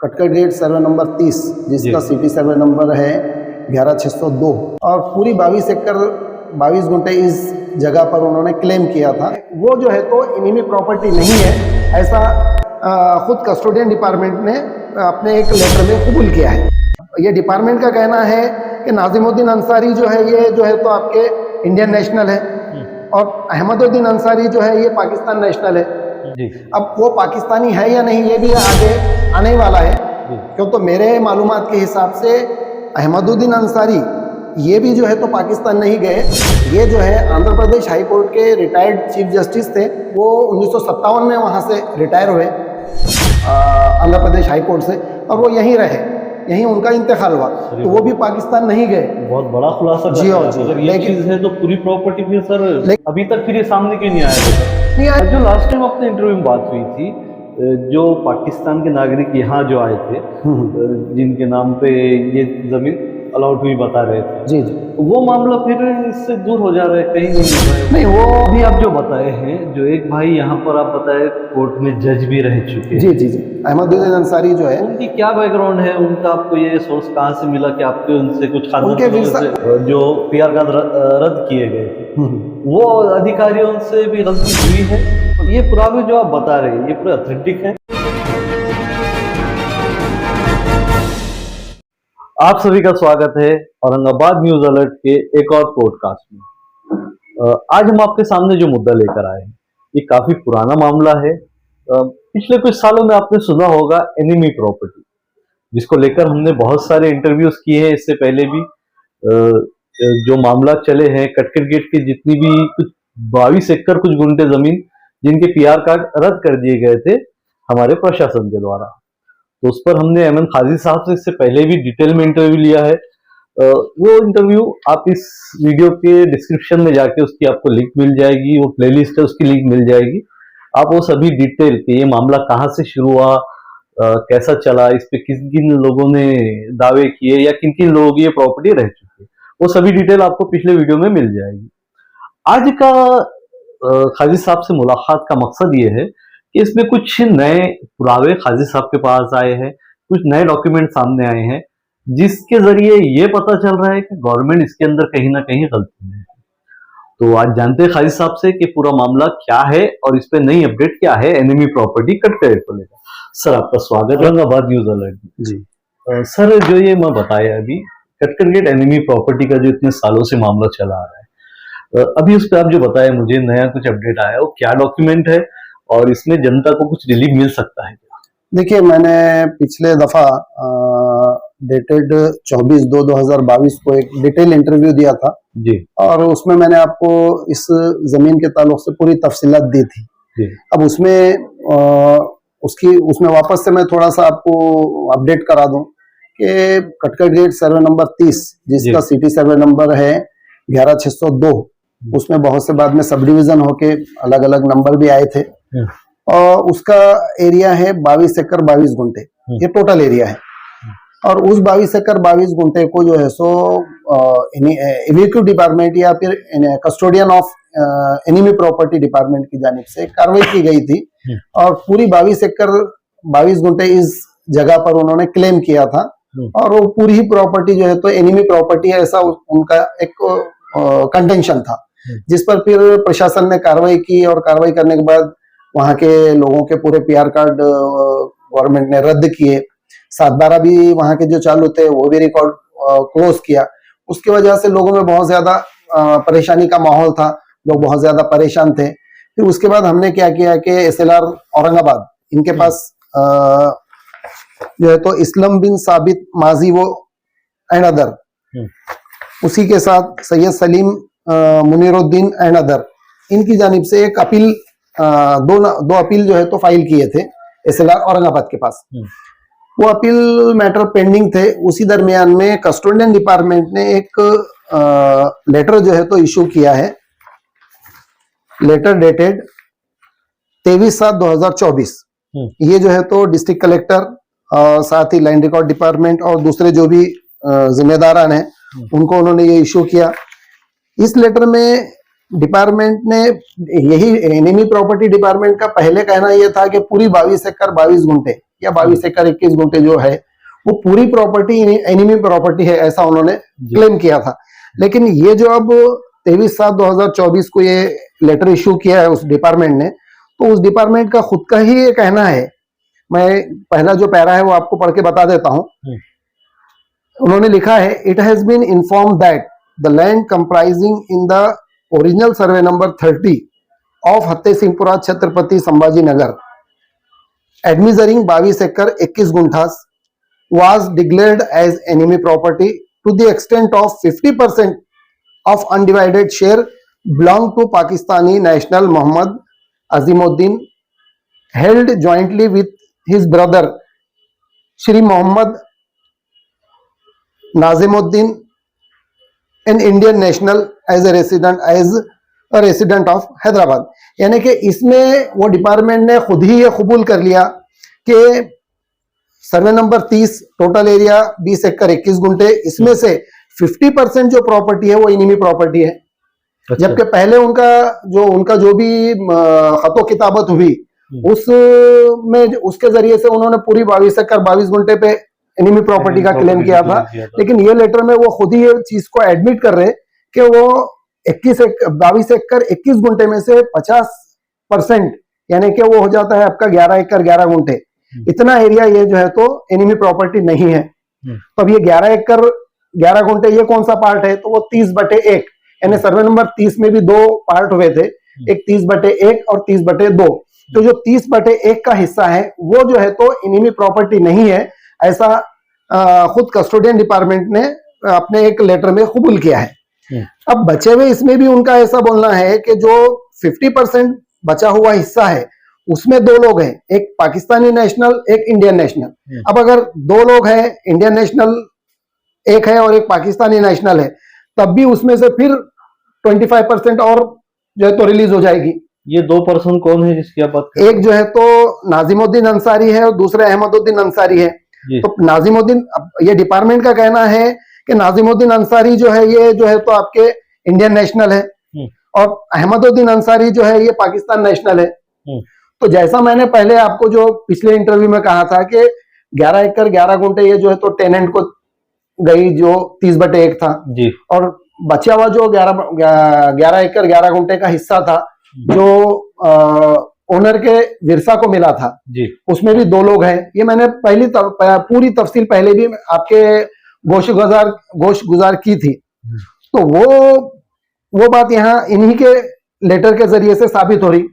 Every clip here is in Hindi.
कटकट गेट सर्वे नंबर 30 जिसका सिटी सर्वे नंबर है 11602 और पूरी 22 एकड़ 22 गुंठे इस जगह पर उन्होंने क्लेम किया था। वो जो है तो इनमी प्रॉपर्टी नहीं है, ऐसा खुद कस्टोडियन डिपार्टमेंट ने अपने एक लेटर में कबूल किया है। ये डिपार्टमेंट का कहना है कि नाजिमुद्दीन अंसारी जो है ये जो है तो आपके इंडियन नेशनल है और अहमदुद्दीन अंसारी जो है ये पाकिस्तान नेशनल है जी। अब वो पाकिस्तानी है या नहीं ये भी आगे आने वाला है, क्यों तो मेरे मालूमात के हिसाब से अहमदुद्दीन अंसारी ये भी जो है तो पाकिस्तान नहीं गए। ये जो है आंध्र प्रदेश हाई कोर्ट के रिटायर्ड चीफ जस्टिस थे, वो 1957 में वहाँ से रिटायर हुए आंध्र प्रदेश हाई कोर्ट से, और वो यहीं रहे, यहीं उनका इंतकाल हुआ, तो वो भी पाकिस्तान नहीं गए। बहुत बड़ा खुलासा जी हाँ जी। अगर ये चीज है तो पूरी प्रॉपर्टी फिर सर अभी तक फिर ये सामने क्यों नहीं आया? जो लास्ट टाइम अपने इंटरव्यू में बात हुई थी, जो पाकिस्तान के नागरिक यहाँ जो आए थे जिनके नाम पे ये जमीन अलॉट हुई बता रहे थे जी जी, वो मामला फिर इससे दूर हो जा रहा है, कहीं नहीं वो अभी आप जो बताए हैं, जो एक भाई यहाँ पर आप बताए कोर्ट में जज भी रह चुके जी जी जी, अहमदुद्दीन अंसारी जो है, उनकी क्या बैकग्राउंड है, उनका आपको ये सोर्स कहाँ से मिला कि आपके उनसे कुछ जो पीआर कार्ड रद्द किए गए थे वो अधिकारियों से भी गलती हुई है? तो ये पुरावे जो आप बता रहे हैं ये पूरे ऑथेंटिक है? आप सभी का स्वागत है औरंगाबाद न्यूज अलर्ट के एक और पॉडकास्ट में। आज हम आपके सामने जो मुद्दा लेकर आए हैं ये काफी पुराना मामला है। पिछले कुछ सालों में आपने सुना होगा एनिमी प्रॉपर्टी, जिसको लेकर हमने बहुत सारे इंटरव्यूज किए हैं। इससे पहले भी जो मामला चले हैं कटकट गेट की जितनी भी कुछ 22 एकड़ कुछ गुंठे जमीन जिनके पीआर कार्ड रद्द कर दिए गए थे हमारे प्रशासन के द्वारा, तो उस पर हमने एमएन खाजी साहब से इससे पहले भी डिटेल में इंटरव्यू लिया है। वो इंटरव्यू आप इस वीडियो के डिस्क्रिप्शन में जाके उसकी आपको लिंक मिल जाएगी, वो प्लेलिस्ट है उसकी लिंक मिल जाएगी। आप वो सभी डिटेल के ये मामला कहाँ से शुरू हुआ, कैसा चला, इस पे किन किन लोगों ने दावे किए या किन किन लोगों की ये प्रॉपर्टी रह चुकी है, वो सभी डिटेल आपको पिछले वीडियो में मिल जाएगी। आज का खाजी साहब से मुलाकात का मकसद ये है कि इसमें कुछ नए पुरावे खाजी साहब के पास आए हैं, कुछ नए डॉक्यूमेंट सामने आए हैं, जिसके जरिए ये पता चल रहा है कि गवर्नमेंट इसके अंदर कहीं ना कहीं गलती में है। तो आज जानते हैं खाजी साहब से कि पूरा मामला क्या है और इस पे नई अपडेट क्या है एनिमी प्रॉपर्टी कटकट गेट को लेकर। सर आपका स्वागत है औरंगाबाद न्यूज अलर्ट जी। सर जो ये मैं बताया अभी कटकट गेट एनिमी प्रॉपर्टी का जो इतने सालों से मामला चला आ रहा है, अभी उस पर आप जो बताया मुझे नया कुछ अपडेट आया, वो क्या डॉक्यूमेंट है और इसमें जनता को कुछ रिलीफ मिल सकता है? देखिए, मैंने पिछले दफा डेटेड 24/2/2022 को एक डिटेल इंटरव्यू दिया था जी, और उसमें मैंने आपको इस जमीन के ताल्लुक से पूरी तफसीलात दी थी जी। अब उसमें वापस से मैं थोड़ा सा आपको अपडेट करा दूं कि कटकट गेट सर्वे नंबर 30 जिसका सिटी सर्वे नंबर है 11602, उसमें बहुत से बाद में सब डिवीजन होके अलग अलग नंबर भी आए थे, और उसका एरिया है 22 एकड़ 22 गुंठे, ये टोटल एरिया है। और उस 22 एकड़ 22 गुंठे को जो है सो एविक्यू डिपार्टमेंट या फिर custodian of enemy property department की जानिब से कार्रवाई की गई थी, और पूरी 22 एकड़ 22 गुंठे इस जगह पर उन्होंने क्लेम किया था, और वो पूरी ही प्रॉपर्टी जो है तो एनिमी प्रॉपर्टी है, ऐसा उनका एक कंटेंशन था, जिस पर फिर प्रशासन ने कार्रवाई की, और कार्रवाई करने के बाद वहां के लोगों के पूरे पीआर कार्ड गवर्नमेंट ने रद्द किए। 7/12 भी वहां के जो चालू थे वो भी रिकॉर्ड क्लोज किया। उसकी वजह से लोगों में बहुत ज्यादा परेशानी का माहौल था, लोग बहुत ज्यादा परेशान थे। फिर उसके बाद हमने क्या किया कि एसएलआर औरंगाबाद, इनके पास जो है तो इस्लाम बिन साबित माजी वो एंड अदर, उसी के साथ सैयद सलीम मुनीरुद्दीन एंड अदर, इनकी जानिब से एक अपील दो अपील जो है तो फाइल किए थे एसएलआर औरंगाबाद के पास। वो अपील मैटर पेंडिंग थे। उसी दरमियान में कस्टोडियन डिपार्टमेंट ने एक लेटर जो है तो इशू किया है, लेटर डेटेड 23/7/2024। ये जो है तो डिस्ट्रिक्ट कलेक्टर और साथ ही लैंड रिकॉर्ड डिपार्टमेंट और दूसरे जो भी जिम्मेदारान हैं उनको उन्होंने ये इशू किया। इस लेटर में डिपार्टमेंट ने यही एनिमी प्रॉपर्टी डिपार्टमेंट का पहले कहना यह था कि पूरी 22 एकड़ 22 गुंठे या 22 एकड़ 21 गुंठे जो है वो पूरी प्रॉपर्टी एनिमी प्रॉपर्टी है, ऐसा उन्होंने क्लेम किया था। लेकिन ये जो अब 23/7/2024 को ये लेटर इश्यू किया है उस डिपार्टमेंट ने, तो उस डिपार्टमेंट का खुद का ही ये कहना है। मैं पहला जो पैरा है वो आपको पढ़ के बता देता हूं। उन्होंने लिखा है, it has been informed that the land comprising in the original survey number 30 of Hatte Singhpura Chhatrapati Sambhaji Nagar admeasuring 22 एकड़ 21 गुंठास was declared as enemy property to the extent of 50% of undivided share belong to Pakistani national Muhammad Azimuddin, held jointly with his brother Shri Muhammad Nazimuddin, an Indian national, as a resident of Hyderabad। यानी कि इसमें वो डिपार्टमेंट ने खुद ही ये कबूल कर लिया कि सर्वे नंबर 30 टोटल एरिया 20 एकड़ 21 गुंठे, इसमें से 50% जो प्रॉपर्टी है वो इनिमी प्रॉपर्टी है। अच्छा। जबकि पहले उनका जो भी खतो किताबत हुई उसमें उसके जरिए से उन्होंने पूरी 22 एकड़ 22 गुंठे पे एनिमी प्रॉपर्टी का क्लेम किया था। लेकिन ये लेटर में वो खुद ही ये चीज को एडमिट कर रहे कि वो 22 एकड़ 21 गुंठे में से 50% यानी कि वो हो जाता है आपका 11 एकड़ 11 गुंठे, इतना एरिया ये जो है तो एनिमी प्रॉपर्टी नहीं है। तो अब ये 11 एकड़ 11 गुंठे ये कौन सा पार्ट है, तो वो 30/1 यानी सर्वे नंबर 30 में भी दो पार्ट हुए थे, एक 30/1 और 30/2। तो जो 30/1 का हिस्सा है वो जो है तो एनिमी प्रॉपर्टी नहीं है, ऐसा खुद कस्टोडियन डिपार्टमेंट ने अपने एक लेटर में कबूल किया है। अब बचे हुए इसमें भी उनका ऐसा बोलना है कि जो 50% बचा हुआ हिस्सा है उसमें दो लोग हैं, एक पाकिस्तानी नेशनल एक इंडियन नेशनल। अब अगर दो लोग हैं, इंडियन नेशनल एक है और एक पाकिस्तानी नेशनल है, तब भी उसमें से फिर 25% और जो है तो रिलीज हो जाएगी। ये 2 पर्सन कौन है जिसकी आप बात कर रहे हैं? एक जो है तो नाजिमुद्दीन अंसारी है और दूसरा अहमदुद्दीन अंसारी है। तो नाजिमुद्दीन, ये डिपार्टमेंट का कहना है कि नाजिमुद्दीन अंसारी जो है ये जो है तो आपके इंडियन नेशनल है और अहमदुद्दीन अंसारी जो है ये पाकिस्तान नेशनल है। तो जैसा मैंने पहले आपको जो पिछले इंटरव्यू में कहा था कि 11 एकड़ 11 गुंठे ये जो है तो टेनेंट को गई जो 30/1 था जी, और बचा हुआ जो 11 एकड़ 11 गुंठे का हिस्सा था जो ओनर के विरसा को मिला था जी, उसमें भी दो लोग हैं। ये मैंने पूरी तफसील पहले भी आपके गोश गुजार की थी। तो वो बात यहाँ इन्हीं के लेटर के जरिए से साबित हो रही,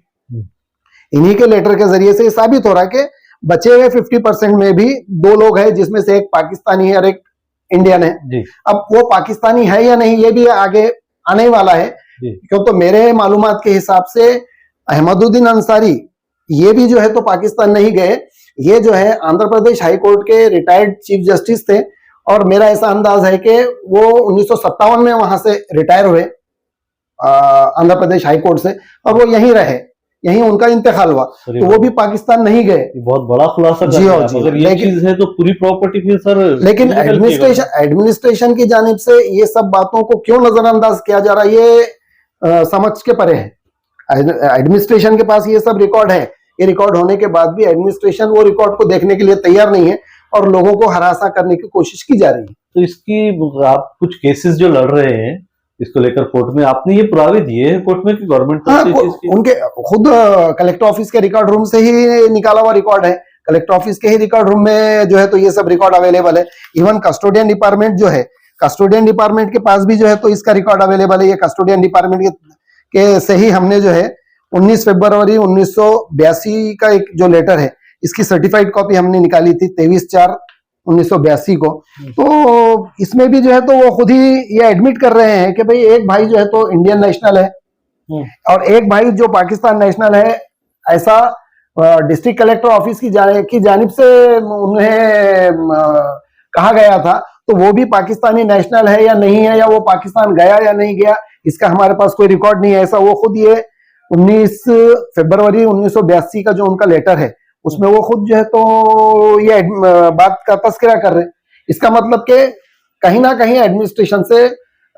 इन्हीं के लेटर के जरिए से साबित हो रहा है कि बचे हुए 50% में भी दो लोग हैं जिसमें से एक पाकिस्तानी है और एक इंडियन है जी। अब वो पाकिस्तानी है या नहीं ये भी आगे आने वाला है, क्यों तो मेरे मालूमात के हिसाब से अहमदुद्दीन अंसारी ये भी जो है तो पाकिस्तान नहीं गए, ये जो है आंध्र प्रदेश हाई कोर्ट के रिटायर्ड चीफ जस्टिस थे और मेरा ऐसा अंदाज है कि वो 1957 में वहां से रिटायर हुए आंध्र प्रदेश हाई कोर्ट से और वो यहीं रहे, यहीं उनका इंतकाल हुआ, तो वो भी पाकिस्तान नहीं गए। बहुत बड़ा खुलासा जी हाँ जी, अगर ये चीज है तो पूरी प्रॉपर्टी फिर सर, लेकिन एडमिनिस्ट्रेशन की जानिब से ये सब बातों को क्यों नजरअंदाज किया जा रहा है ये समझ के परे है। एडमिनिस्ट्रेशन के पास ये सब रिकॉर्ड है, ये रिकॉर्ड होने के बाद भी एडमिनिस्ट्रेशन वो रिकॉर्ड को देखने के लिए तैयार नहीं है और लोगों को हरासा करने की कोशिश की जा रही है। तो इसकी आप कुछ केसेस जो लड़ रहे हैं इसको लेकर कोर्ट में, आपने ये पुरावे दिए हैं कोर्ट में कि गवर्नमेंट उनके खुद कलेक्टर ऑफिस के रिकॉर्ड रूम से ही निकाला हुआ रिकॉर्ड है, कलेक्टर ऑफिस के ही रिकॉर्ड रूम में जो है तो ये सब रिकॉर्ड अवेलेबल है। इवन कस्टोडियन डिपार्टमेंट जो है, कस्टोडियन डिपार्टमेंट के पास भी जो है तो इसका रिकॉर्ड अवेलेबल है। ये कस्टोडियन डिपार्टमेंट के से ही हमने जो है 19 फरवरी 1982 का एक जो लेटर है इसकी सर्टिफाइड कॉपी हमने निकाली थी 23/4/1982 को। तो इसमें भी जो है तो वो खुद ही ये एडमिट कर रहे हैं कि भाई एक भाई जो है तो इंडियन नेशनल है और एक भाई जो पाकिस्तान नेशनल है, ऐसा डिस्ट्रिक्ट कलेक्टर ऑफिस की जानिब से उन्हें कहा गया था। तो वो भी पाकिस्तानी नेशनल है या नहीं है, या वो पाकिस्तान गया या नहीं गया, इसका हमारे पास कोई रिकॉर्ड नहीं है। ऐसा वो खुद ये 19 फरवरी 1982 का जो उनका लेटर है उसमें वो खुद जो है तो ये बात का तस्करा कर रहे हैं। इसका मतलब कि कहीं ना कहीं एडमिनिस्ट्रेशन से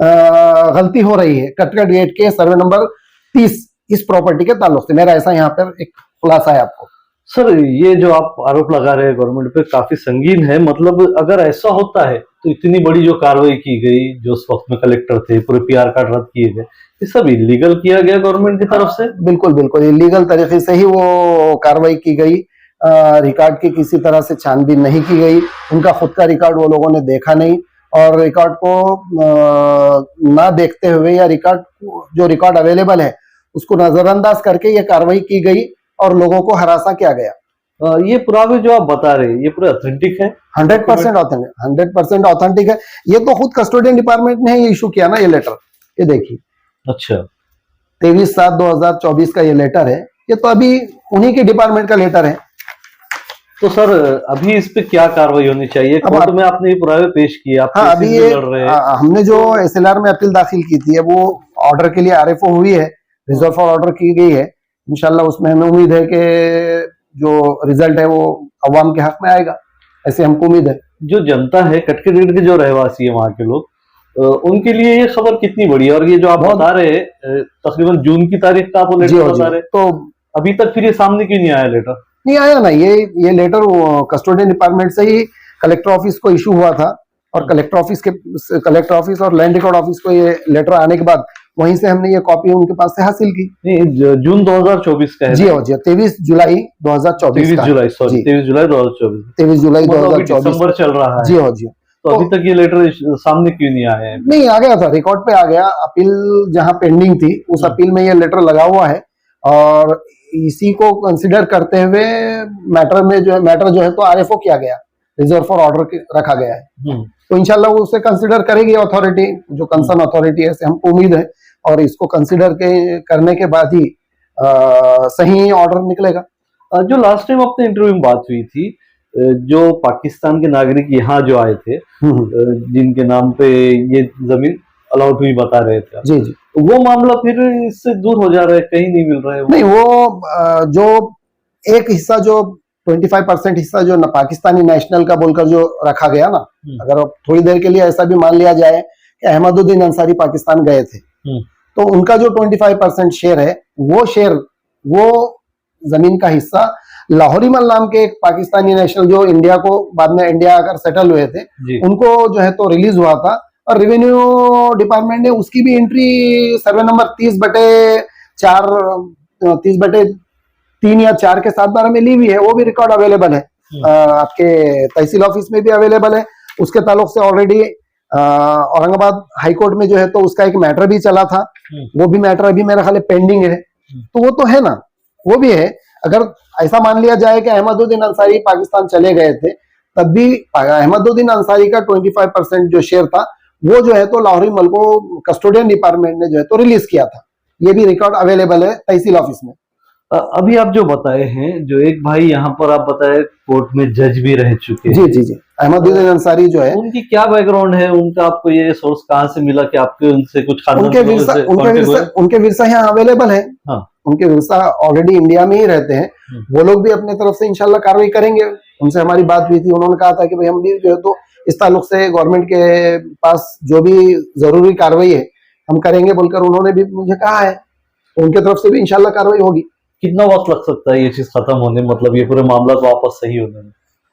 गलती हो रही है कटकट गेट के सर्वे नंबर 30 इस प्रॉपर्टी के ताल्लुक से। मेरा ऐसा यहाँ पर एक खुलासा है आपको। सर ये जो आप आरोप लगा रहे हैं गवर्नमेंट पे काफी संगीन है। मतलब अगर ऐसा होता है तो इतनी बड़ी जो कार्रवाई की गई, जो उस वक्त में कलेक्टर थे, पूरे पीआर कार्ड रद्द किए गए, ये सब इलीगल किया गया गवर्नमेंट की तरफ से? बिल्कुल बिल्कुल इलीगल तरीके से ही वो कार्रवाई की गई। रिकॉर्ड की किसी तरह से छानबीन नहीं की गई। उनका खुद का रिकॉर्ड वो लोगों ने देखा नहीं, और रिकॉर्ड को ना देखते हुए, या जो रिकॉर्ड अवेलेबल है उसको नजरअंदाज करके ये कार्रवाई की गई और लोगों को हरासा किया गया। ये पुरावे जो आप बता रहे हैं ये पूरे ऑथेंटिक है? 100% ऑथेंटिक, 100% ऑथेंटिक है। ये तो खुद कस्टोडियन डिपार्टमेंट ने ही इशू किया ना ये लेटर। ये देखिए, अच्छा, 23/7/2024 का ये लेटर है। ये तो अभी उन्हीं के डिपार्टमेंट का लेटर है। तो सर अभी इस पे क्या कार्रवाई होनी चाहिए? कोर्ट में आपने ये पुरावे पेश किए, आप हाँ, अभी ये लड़ रहे हैं। हमने जो एसएलआर में अपील दाखिल की थी, वो ऑर्डर के लिए आरएफओ हुई है, रिजर्व फॉर ऑर्डर की गई है। इंशाल्लाह उसमें हमें उम्मीद है कि जो रिजल्ट है वो अवाम के हक में आएगा, ऐसे हमको उम्मीद है। जो जनता है, कटकेगेट के जो रहवासी है वहां के लोग, उनके लिए ये खबर कितनी बड़ी है? और ये जो आप बता रहे हैं तकरीबन जून की तारीख का आप वो लेटर बता रहे, तो अभी तक फिर ये सामने क्यों नहीं आया लेटर? नहीं आया ना, ये लेटर कस्टोडियन डिपार्टमेंट से ही कलेक्टर ऑफिस को इशू हुआ था, और कलेक्टर ऑफिस और लैंड रिकॉर्ड ऑफिस को ये लेटर आने के बाद वहीं से हमने ये कॉपी उनके पास से हासिल की। नहीं, जून 2024 का है? जी जी, 23 जुलाई 2024 23 जुलाई 2024 23 जुलाई 2024 दिसंबर चल रहा है। जी हो जी। तो अभी तक ये लेटर सामने क्यों नहीं आया है? नहीं, आ गया था, रिकॉर्ड पे आ गया। अपील जहां पेंडिंग थी उस अपील में ये लेटर लगा हुआ है, और इसी को कंसिडर करते हुए मैटर जो है तो आरएफओ किया गया, रिजर्व फॉर ऑर्डर रखा गया है। तो इंशाल्लाह वो उसे कंसिडर करेगी अथॉरिटी, जो कंसर्न अथॉरिटी है, ऐसे हमको उम्मीद है। और इसको कंसिडर करने के बाद ही सही ऑर्डर निकलेगा। जो लास्ट टाइम अपने इंटरव्यू में बात हुई थी, जो पाकिस्तान के नागरिक यहाँ जो आए थे, जिनके नाम पे ये जमीन अलॉट हुई बता रहे थे, जी जी, वो मामला फिर इससे दूर हो जा रहा है, कहीं नहीं मिल रहा है? नहीं, वो जो एक हिस्सा, जो 25% हिस्सा जो पाकिस्तानी नेशनल का बोलकर जो रखा गया ना, अगर थोड़ी देर के लिए ऐसा भी मान लिया जाए कि अहमदुद्दीन अंसारी पाकिस्तान गए थे, तो उनका जो 25% शेयर है, वो जमीन का हिस्सा लाहौरी मल नाम के एक पाकिस्तानी नेशनल, जो इंडिया को बाद में इंडिया आकर सेटल हुए थे, उनको जो है तो रिलीज हुआ था। और रेवेन्यू डिपार्टमेंट ने उसकी भी एंट्री सर्वे नंबर 30/3 या 4 के 7/12 में ली हुई है। वो भी रिकॉर्ड अवेलेबल है, आपके तहसील ऑफिस में भी अवेलेबल है। उसके ताल्लुक से ऑलरेडी औरंगाबाद हाई कोर्ट में जो है तो उसका एक मैटर भी चला था, वो भी मैटर अभी मेरा ख्याल पेंडिंग है। तो वो तो है ना, वो भी है। अगर ऐसा मान लिया जाए कि अहमदुद्दीन अंसारी पाकिस्तान चले गए थे, तब भी अहमदुद्दीन अंसारी का 25% जो शेयर था, वो जो है तो लाहौरी मल को कस्टोडियन डिपार्टमेंट ने जो है तो रिलीज किया था। ये भी रिकॉर्ड अवेलेबल है तहसील ऑफिस में। अभी आप जो बताए हैं, जो एक भाई यहाँ पर आप बताए कोर्ट में जज भी रह चुके हैं, जी जी जी, अहमदुद्दीन अंसारी जो है, उनकी क्या बैकग्राउंड है? उनका आपको ये सोर्स कहाँ से मिला कि आपके उनसे कुछ उनके विरसा यहाँ अवेलेबल है। हाँ, उनके विरसा ऑलरेडी इंडिया में ही रहते हैं। वो लोग भी अपने तरफ से इंशाल्लाह कार्रवाई करेंगे। उनसे हमारी बात हुई थी, उन्होंने कहा था कि भाई हम भी जो है तो इस ताल्लुक से गवर्नमेंट के पास जो भी जरूरी कार्रवाई है हम करेंगे बोलकर उन्होंने भी मुझे कहा है। उनके तरफ से भी इंशाल्लाह कार्रवाई होगी। कितना वक्त लग सकता है ये चीज खत्म होने, मतलब ये पूरे मामला वापस सही होने में?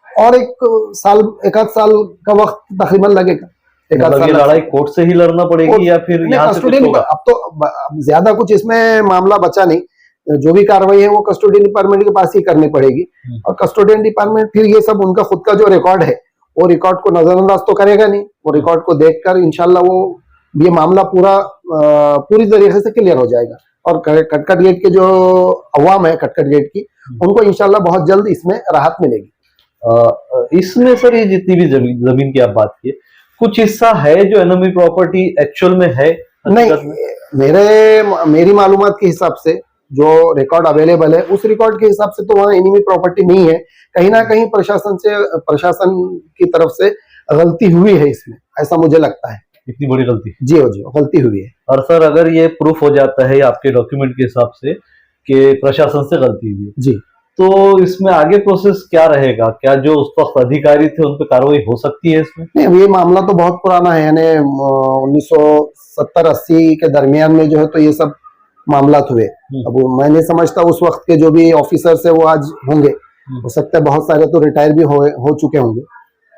और एक आध साल का वक्त तकरीबन लगेगा। मतलब ये लड़ाई कोर्ट से ही लड़ना पड़ेगी या फिर यहाँ से कुछ होगा? अब तो ज्यादा कुछ इसमें मामला बचा नहीं। जो भी कार्रवाई है वो कस्टोडियन डिपार्टमेंट के पास ही करनी पड़ेगी, और कस्टोडियन डिपार्टमेंट फिर ये सब उनका खुद का जो रिकॉर्ड है, वो रिकॉर्ड को नजरअंदाज तो करेगा नहीं। वो रिकॉर्ड को देखकर इंशाल्लाह वो ये मामला पूरी तरीके से क्लियर हो जाएगा। और कटकट गेट के जो अवाम है कटकट गेट की, उनको इंशाल्लाह बहुत जल्द इसमें राहत मिलेगी। इसमें सर ये जितनी भी जमीन की आप बात की, कुछ हिस्सा है जो एनोमी प्रॉपर्टी एक्चुअल में है? नहीं, मेरी मालूमात के हिसाब से जो रिकॉर्ड अवेलेबल है, उस रिकॉर्ड के हिसाब से तो वहाँ एनिमी प्रॉपर्टी नहीं है। कहीं ना कहीं प्रशासन की तरफ से गलती हुई है इसमें, ऐसा मुझे लगता है। इतनी बड़ी गलती? जी गलती हुई है। और सर अगर ये प्रूफ हो जाता है आपके डॉक्यूमेंट के हिसाब से कि प्रशासन से गलती हुई जी, तो इसमें आगे प्रोसेस क्या रहेगा? क्या जो उस वक्त अधिकारी थे उन पर कार्रवाई हो सकती है इसमें? नहीं, ये मामला तो बहुत पुराना है, यानी 1970-80 के दरमियान में जो है तो ये सब मामला हुए। अब मैं नहीं समझता उस वक्त के जो भी ऑफिसर्स है वो आज होंगे, हो सकता है बहुत सारे तो रिटायर भी हो चुके होंगे।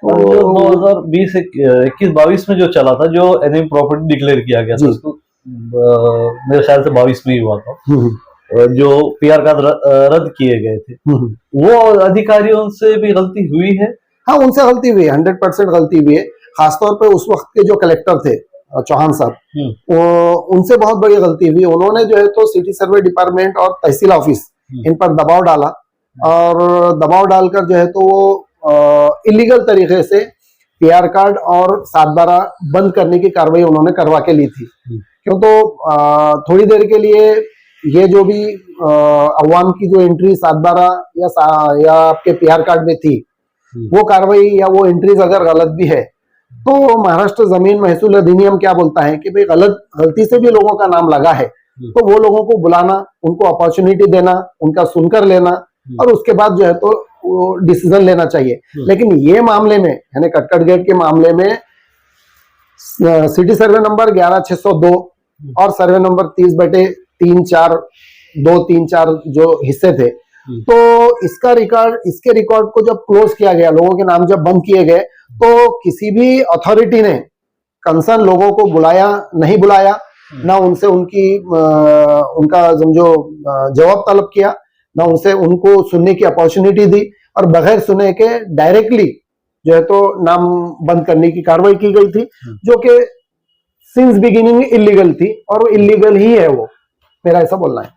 और जो 2020 21-22 में जो चला था, जो एनिमी प्रॉपर्टी डिक्लेयर किया गया था, उसको मेरे ख्याल से 22 में ही हुआ था, जो पीआर कार्ड रद्द किए गए थे, वो अधिकारियों से भी गलती हुई है? हाँ, उनसे गलती हुई है, 100% गलती हुई है। खासतौर पे उस वक्त के जो कलेक्टर थे चौहान साहब, वो उनसे बहुत बड़ी गलती हुई। उन्होंने जो है तो सिटी सर्वे डिपार्टमेंट और तहसील ऑफिस इन पर दबाव डाला, और दबाव डालकर जो है तो वो इलीगल तरीके से पीआर कार्ड और 7/12 बंद करने की कार्रवाई उन्होंने करवा के ली थी। क्यों तो थोड़ी देर के लिए ये जो भी अवाम की जो एंट्री 7/12 या आपके पीआर कार्ड में थी, वो कार्रवाई या वो एंट्रीज अगर गलत भी है तो महाराष्ट्र जमीन महसूल अधिनियम क्या बोलता है कि भाई गलती से भी लोगों का नाम लगा है तो वो लोगों को बुलाना, उनको अपॉर्चुनिटी देना, उनका सुनकर लेना, और उसके बाद जो है तो डिसीजन लेना चाहिए। लेकिन ये मामले में, यानी कटकट गेट के मामले में, सिटी सर्वे नंबर 11602 और सर्वे नंबर 30/3-4 जो हिस्से थे, तो इसके रिकॉर्ड को जब क्लोज किया गया, लोगों के नाम जब बंद किए गए, तो किसी भी अथॉरिटी ने कंसर्न लोगों को नहीं बुलाया, ना उनसे उनका समझो जवाब तलब किया, ना उनको सुनने की अपॉर्चुनिटी दी, और बगैर सुने के डायरेक्टली जो है तो नाम बंद करने की कार्रवाई की गई थी, जो कि सिंस बिगिनिंग इलीगल थी, और वो इलीगल ही है, वो मेरा ऐसा बोलना है।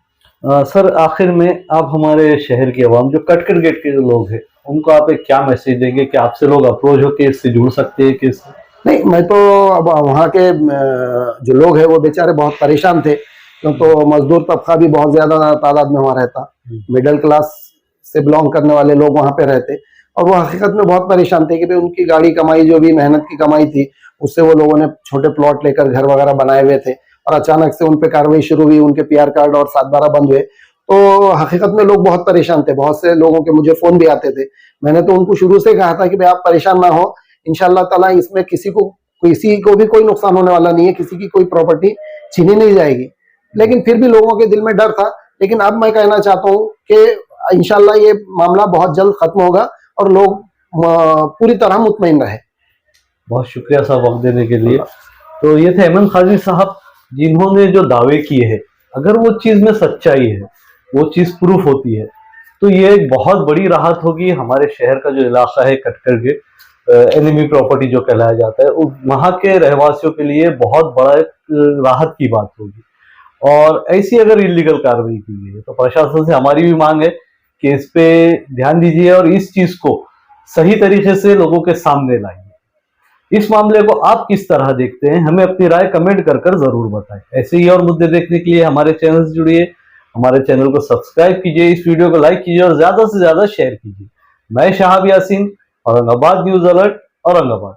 सर, आखिर में आप हमारे शहर के अवाम, जो कटकट गेट के लोग हैं, उनको आप एक क्या मैसेज देंगे कि आपसे लोग अप्रोच होकर इससे जुड़ सकते हैं? कि नहीं, मैं तो अब वहाँ के जो लोग हैं वो बेचारे बहुत परेशान थे, तो मजदूर तबका भी बहुत ज्यादा तादाद में वहाँ रहता, मिडिल क्लास से बिलोंग करने वाले लोग वहाँ पे रहते, और वो हकीकत में बहुत परेशान थे कि भाई उनकी गाड़ी कमाई, जो भी मेहनत की कमाई थी, उससे वो लोगों ने छोटे प्लॉट लेकर घर वगैरह बनाए हुए थे, और अचानक से उन पे कार्रवाई शुरू हुई, उनके पीआर कार्ड और 7/12 बंद हुए, तो हकीकत में लोग बहुत परेशान थे। बहुत से लोगों के मुझे फोन भी आते थे। मैंने तो उनको शुरू से कहा था कि भाई आप परेशान ना हो, इंशाल्लाह ताला इसमें किसी को भी कोई नुकसान होने वाला नहीं है, किसी की कोई प्रॉपर्टी छीनी नहीं जाएगी। लेकिन फिर भी लोगों के दिल में डर था। लेकिन अब मैं कहना चाहता हूँ कि इंशाल्लाह ये मामला बहुत जल्द खत्म होगा और लोग पूरी तरह मुतमईन रहे। बहुत शुक्रिया साहब वक्त देने के लिए। तो ये थे अहमद काजी साहब, जिन्होंने जो दावे किए हैं, अगर वो चीज में सच्चाई है, वो चीज प्रूफ होती है, तो ये एक बहुत बड़ी राहत होगी हमारे शहर का जो इलाका है कटकट गेट, एनिमी प्रॉपर्टी जो कहलाया जाता है, वहां के रहवासियों के लिए बहुत बड़ा एक राहत की बात होगी। और ऐसी अगर इलीगल कार्रवाई की गई है तो प्रशासन से हमारी भी मांग है कि इस पे ध्यान दीजिए और इस चीज को सही तरीके से लोगों के सामने लाइए। इस मामले को आप किस तरह देखते हैं, हमें अपनी राय कमेंट कर जरूर बताएं। ऐसे ही और मुद्दे देखने के लिए हमारे चैनल से जुड़िए, हमारे चैनल को सब्सक्राइब कीजिए, इस वीडियो को लाइक कीजिए और ज्यादा से ज्यादा शेयर कीजिए। मैं शहाब यासीन, औरंगाबाद न्यूज अलर्ट, औरंगाबाद।